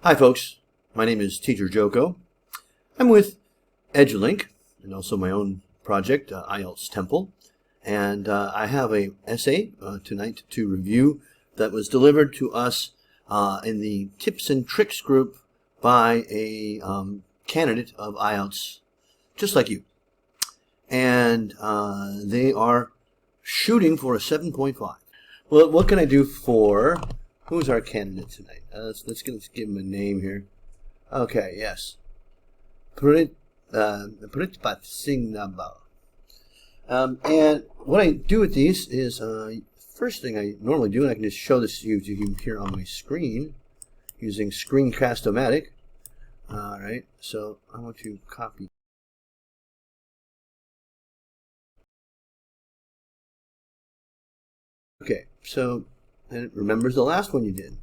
Hi folks, my name is Teacher Joko. I'm with EduLink and also my own project, IELTS Temple, and I have a essay tonight to review that was delivered to us in the tips and tricks group by a candidate of IELTS just like you, and they are shooting for a 7.5. Well, what can I do for... Who's our candidate tonight? Let's give him a name here. Okay, yes. Pritpat Singh Nabal. And what I do with these is, first thing I normally do, and I can just show this to you here on my screen, using Screencast-O-Matic. Alright, so I want to copy. Okay, so... and it remembers the last one you did.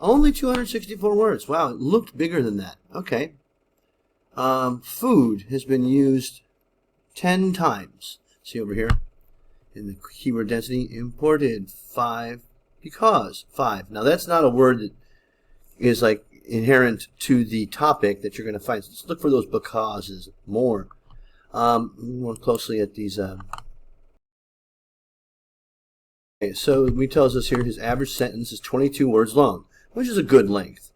Only 264 words. Wow, it looked bigger than that. Okay. Food has been used 10 times. See over here? In the keyword density, imported 5 because 5. Now that's not a word that is like inherent to the topic that you're going to find. So let's look for those becauses more. More closely at these... Okay, so it tells us here his average sentence is 22 words long, which is a good length.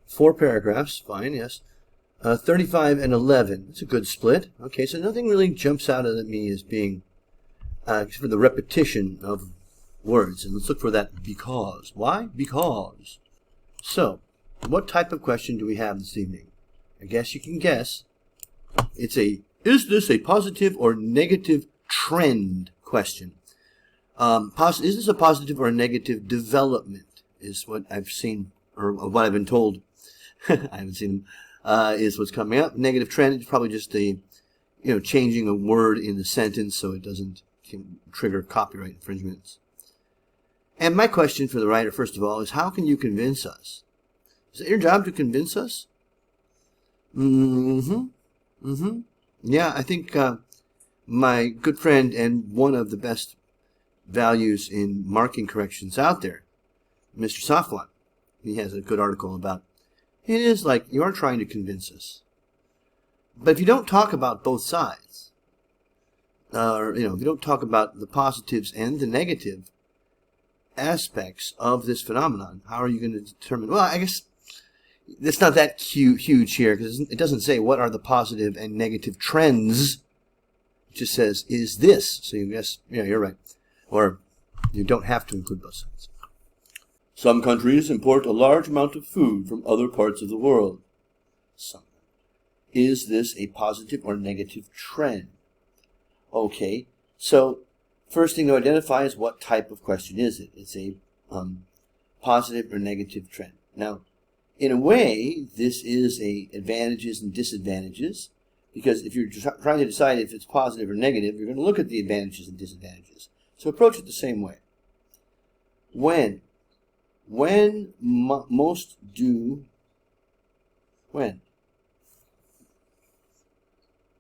4 paragraphs, fine, yes. 35 and 11, it's a good split. Okay, so nothing really jumps out at me as being, except for the repetition of words. And let's look for that because. Why? Because. So, what type of question do we have this evening? I guess you can guess. It's a, is this a positive or negative trend question? Is this a positive or a negative development is what I've seen, or what I've been told. I haven't seen them, is what's coming up. Negative trend is probably just a, changing a word in the sentence so it doesn't trigger copyright infringements. And my question for the writer, first of all, is how can you convince us? Is it your job to convince us? Yeah, I think my good friend and one of the best values in marking corrections out there, Mr. Safwan, he has a good article about it is like you are trying to convince us. But if you don't talk about both sides, or if you don't talk about the positives and the negative aspects of this phenomenon, how are you going to determine? Well, I guess it's not that huge here because it doesn't say what are the positive and negative trends. It just says is this. So you guess, yeah, you're right. Or you don't have to include both sides. Some countries import a large amount of food from other parts of the world. Some. Is this a positive or negative trend? Okay, so first thing to identify is what type of question is it? It's a positive or negative trend. Now, in a way, this is a advantages and disadvantages, because if you're trying to decide if it's positive or negative, you're going to look at the advantages and disadvantages. So approach it the same way. When most do, when?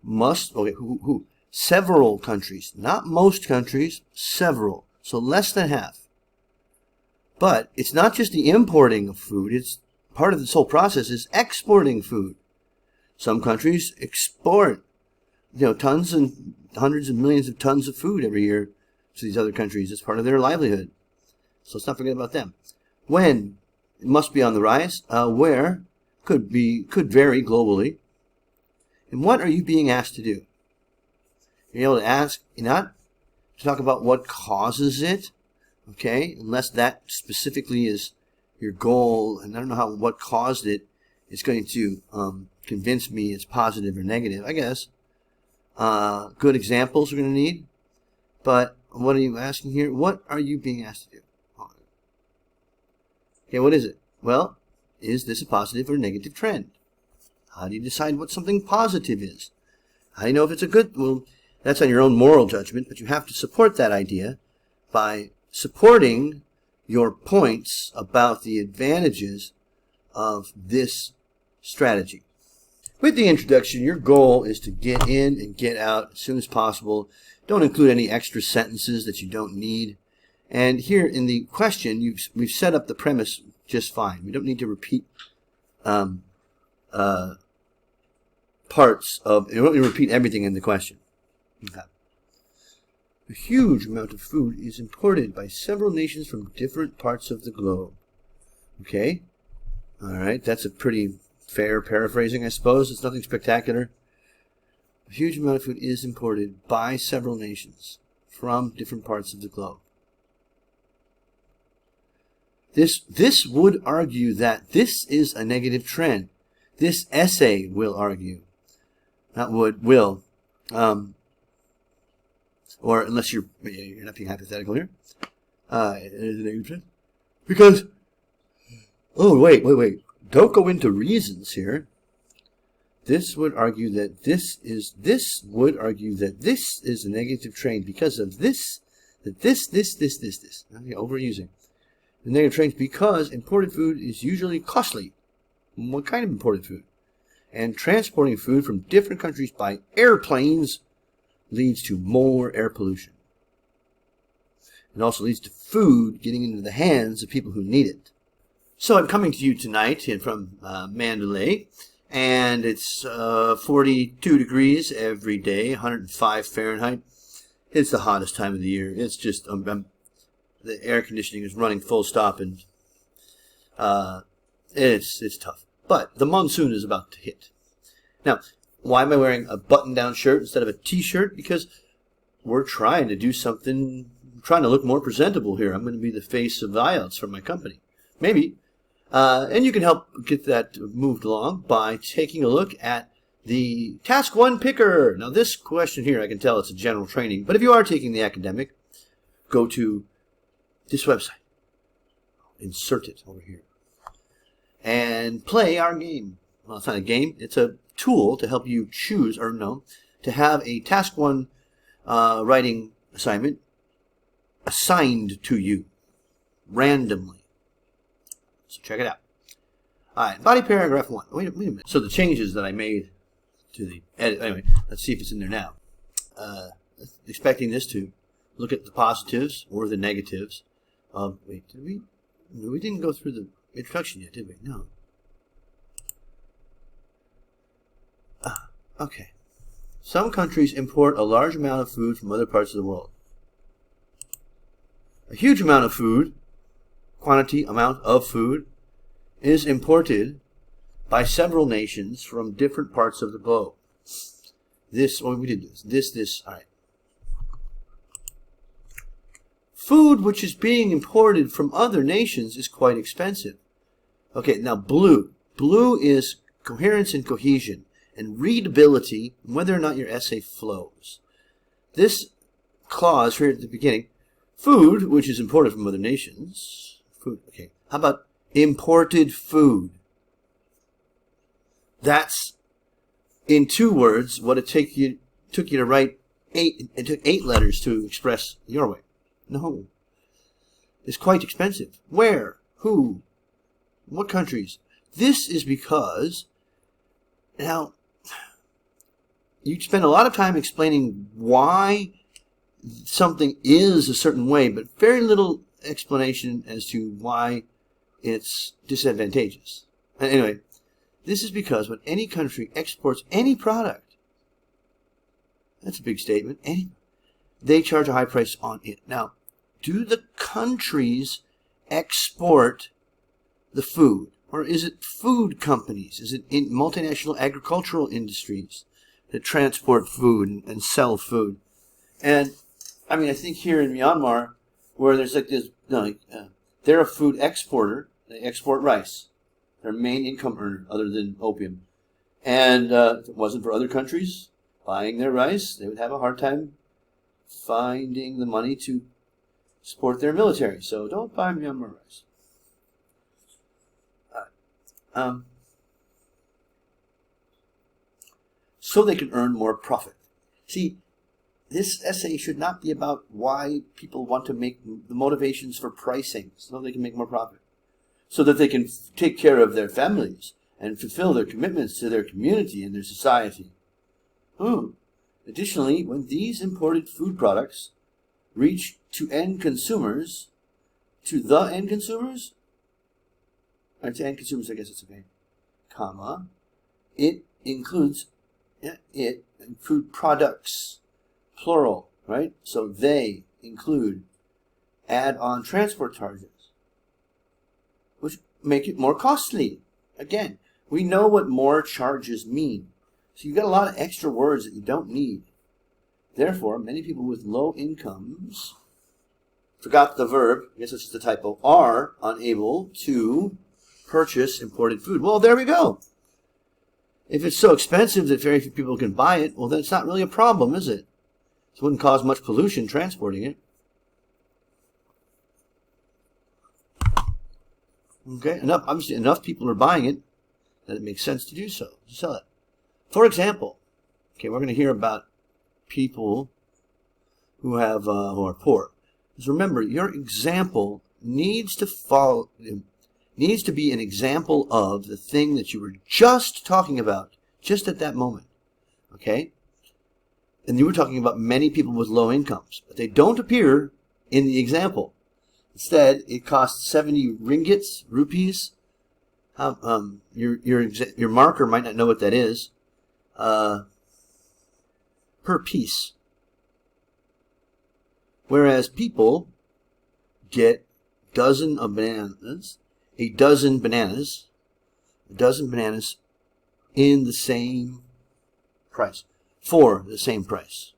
Must, okay, who? Several countries, not most countries, several. So less than half. But it's not just the importing of food, it's part of this whole process is exporting food. Some countries export, tons and hundreds of millions of tons of food every year to these other countries. It's part of their livelihood. So let's not forget about them. When? It must be on the rise. Where? Could vary globally. And what are you being asked to do? You're able to ask, not to talk about what causes it, okay? Unless that specifically is your goal, and I don't know what caused it is going to convince me it's positive or negative, I guess. Good examples we're going to need. But what are you asking here? What are you being asked to do? Okay, what is it? Well, is this a positive or negative trend? How do you decide what something positive is? How do you know if it's a good? Well, that's on your own moral judgment, but you have to support that idea by supporting your points about the advantages of this strategy. With the introduction, your goal is to get in and get out as soon as possible. Don't include any extra sentences that you don't need. And here in the question, we've set up the premise just fine. We don't need to repeat parts of, you don't need to repeat everything in the question. Okay. A huge amount of food is imported by several nations from different parts of the globe. Okay? Alright, that's a pretty fair paraphrasing, I suppose. It's nothing spectacular. A huge amount of food is imported by several nations from different parts of the globe. This would argue that this is a negative trend. This essay will argue. Not would, will. Or unless you're not being hypothetical here. It is a negative trend. Because, oh, wait. Don't go into reasons here. This would argue that this is a negative trend because of this. Okay, overusing. The negative trend because imported food is usually costly. What kind of imported food? And transporting food from different countries by airplanes leads to more air pollution. It also leads to food getting into the hands of people who need it. So I'm coming to you tonight from Mandalay, and it's 42 degrees every day, 105 Fahrenheit. It's the hottest time of the year. It's just, the air conditioning is running full stop, and it's tough. But the monsoon is about to hit. Now, why am I wearing a button-down shirt instead of a t-shirt? Because we're trying to do something, trying to look more presentable here. I'm going to be the face of IELTS for my company. Maybe. And you can help get that moved along by taking a look at the Task 1 Picker. Now, this question here, I can tell it's a general training. But if you are taking the academic, go to this website. Insert it over here. And play our game. Well, it's not a game. It's a tool to help you choose, or no, to have a Task 1 writing assignment assigned to you randomly. So check it out. All right, body paragraph 1. Wait a minute. So the changes that I made to the edit. Anyway, let's see if it's in there now. Expecting this to look at the positives or the negatives of. Wait, did we? No, we didn't go through the introduction yet, did we? No. Okay. Some countries import a large amount of food from other parts of the world. A huge amount of food, amount of food, is imported by several nations from different parts of the globe. We did this, all right. Food which is being imported from other nations is quite expensive. Okay, now blue. Blue is coherence and cohesion, and readability, and whether or not your essay flows. This clause here at the beginning, food, which is imported from other nations. Food, okay. How about imported food? That's, in 2 words, what it took you to write 8. It took 8 letters to express your way. No. It's quite expensive. Where? Who? What countries? This is because, now, you spend a lot of time explaining why something is a certain way, but very little explanation as to why it's disadvantageous. Anyway, this is because when any country exports any product, that's a big statement, they charge a high price on it. Now, do the countries export the food? Or is it food companies? Is it in multinational agricultural industries that transport food and sell food? And, I mean, I think here in Myanmar, where there's like this, they're a food exporter. They export rice. Their main income earner, other than opium. And if it wasn't for other countries buying their rice, they would have a hard time finding the money to support their military. So don't buy Myanmar rice. So they can earn more profit. See, this essay should not be about why people want to make the motivations for pricing so they can make more profit, so that they can take care of their families and fulfill their commitments to their community and their society. Additionally, when these imported food products reach to the end consumers, and to end consumers, I guess it's okay, comma, it includes, food products, plural, right? So they include add-on transport charges, which make it more costly. Again, we know what more charges mean. So you've got a lot of extra words that you don't need. Therefore, many people with low incomes, forgot the verb, I guess it's just a typo, are unable to purchase imported food. Well, there we go. If it's so expensive that very few people can buy it, well, then it's not really a problem, is it? It wouldn't cause much pollution transporting it. Okay, obviously enough people are buying it that it makes sense to do so, to sell it. For example, okay, we're going to hear about people who are poor. Just remember, your example needs to be an example of the thing that you were just talking about, just at that moment. Okay? And you were talking about many people with low incomes, but they don't appear in the example. Instead, it costs 70 ringgits, rupees. Your marker might not know what that is. Per piece. Whereas people get a dozen bananas in the same price, for the same price.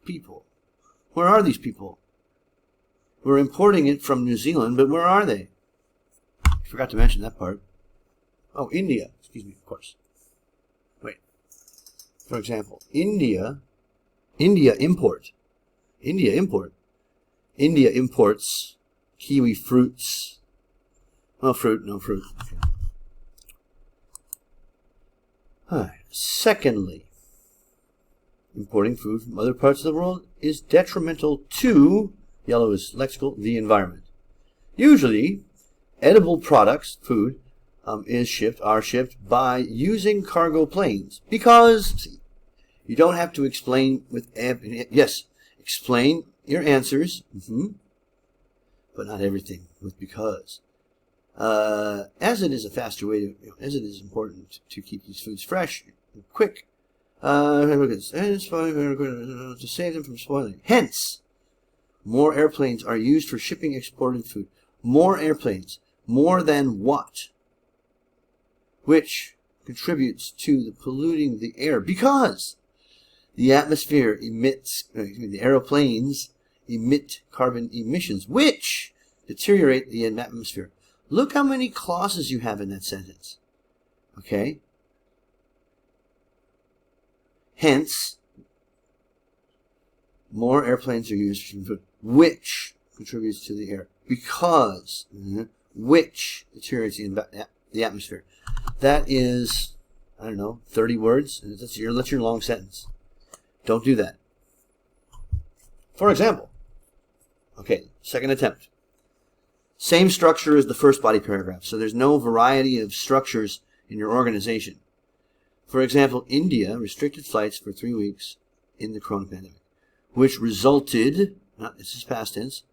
People. Where are these people? We're importing it from New Zealand, but where are they? I forgot to mention that part. Oh, India. Excuse me, of course. Wait. For example, India imports kiwi fruits. No fruit. Okay. All right. Secondly, importing food from other parts of the world is detrimental to, yellow is lexical, the environment. Usually, edible products, food, are shipped by using cargo planes, because you don't have to explain explain your answers, but not everything with because. As it is a faster way to, as it is important to keep these foods fresh and quick, to save them from spoiling. Hence, more airplanes are used for shipping exported food. More airplanes. More than what? Which contributes to the polluting the air, because the atmosphere the aeroplanes emit carbon emissions, which deteriorate the atmosphere. Look how many clauses you have in that sentence. Okay? Hence, more airplanes are used for food, which contributes to the air, because, which deteriorates the atmosphere. That is, I don't know, 30 words. That's your long sentence. Don't do that. For example, okay, second attempt. Same structure as the first body paragraph, so there's no variety of structures in your organization. For example, India restricted flights for 3 weeks in the corona pandemic, which resulted, this is past tense,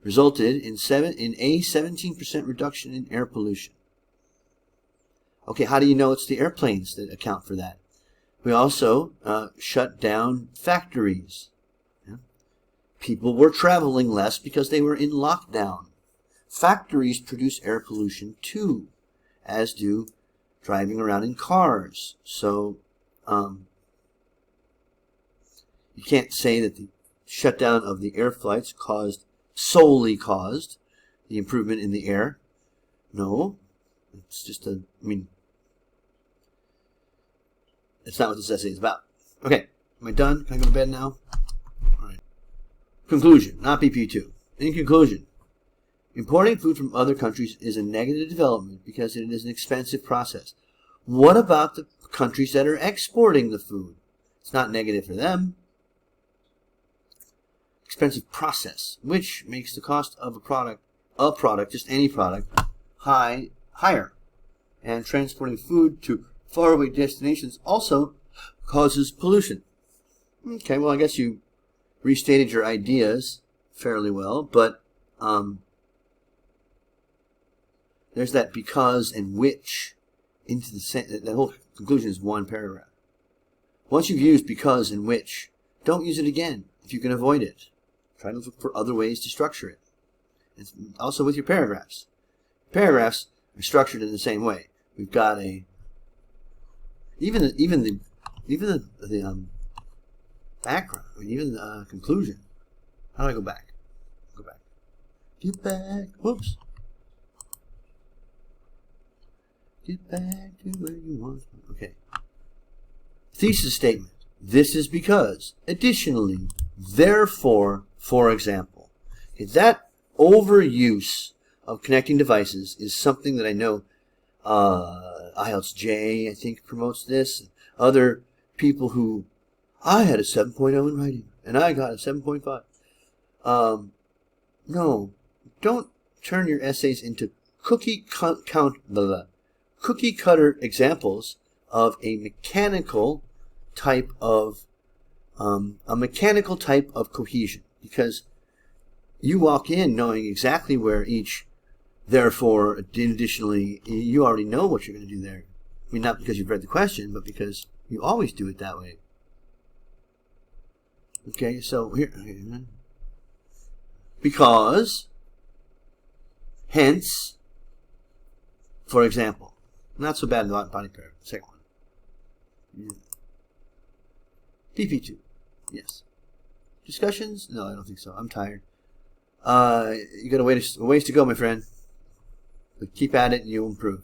resulted in a 17% reduction in air pollution. Okay, how do you know it's the airplanes that account for that? We also shut down factories. Yeah? People were traveling less because they were in lockdown. Factories produce air pollution too, as do driving around in cars. So you can't say that the shutdown of the air flights solely caused the improvement in the air. No, it's just it's not what this essay is about. Okay, am I done? Can I go to bed now? All right. Conclusion, not BP2. In conclusion, importing food from other countries is a negative development because it is an expensive process. What about the countries that are exporting the food? It's not negative for them. Expensive process, which makes the cost of a product, just any product, higher. And transporting food to faraway destinations also causes pollution. Okay, well, I guess you restated your ideas fairly well, but there's that because and which into the whole conclusion is one paragraph. Once you've used because and which, don't use it again if you can avoid it. Try to look for other ways to structure it. And also with your paragraphs. Paragraphs are structured in the same way. We've got even the background, even the conclusion. How do I go back? Go back. Get back. Whoops. Get back to where you want. Okay. Thesis statement. This is because. Additionally. Therefore. For example. Okay, that overuse of connecting devices is something that I know IELTS J, I think, promotes this. Other people who, I had a 7.0 in writing, and I got a 7.5. No, don't turn your essays into cookie cutter examples of a mechanical type of cohesion, because you walk in knowing exactly where each therefore, additionally, you already know what you're going to do there. I mean, not because you've read the question, but because you always do it that way. Okay, so here, because, hence, for example. Not so bad in the body pair. Second one. PP2. Yes. Discussions? No, I don't think so. I'm tired. You got a ways to go, my friend. But keep at it and you'll improve.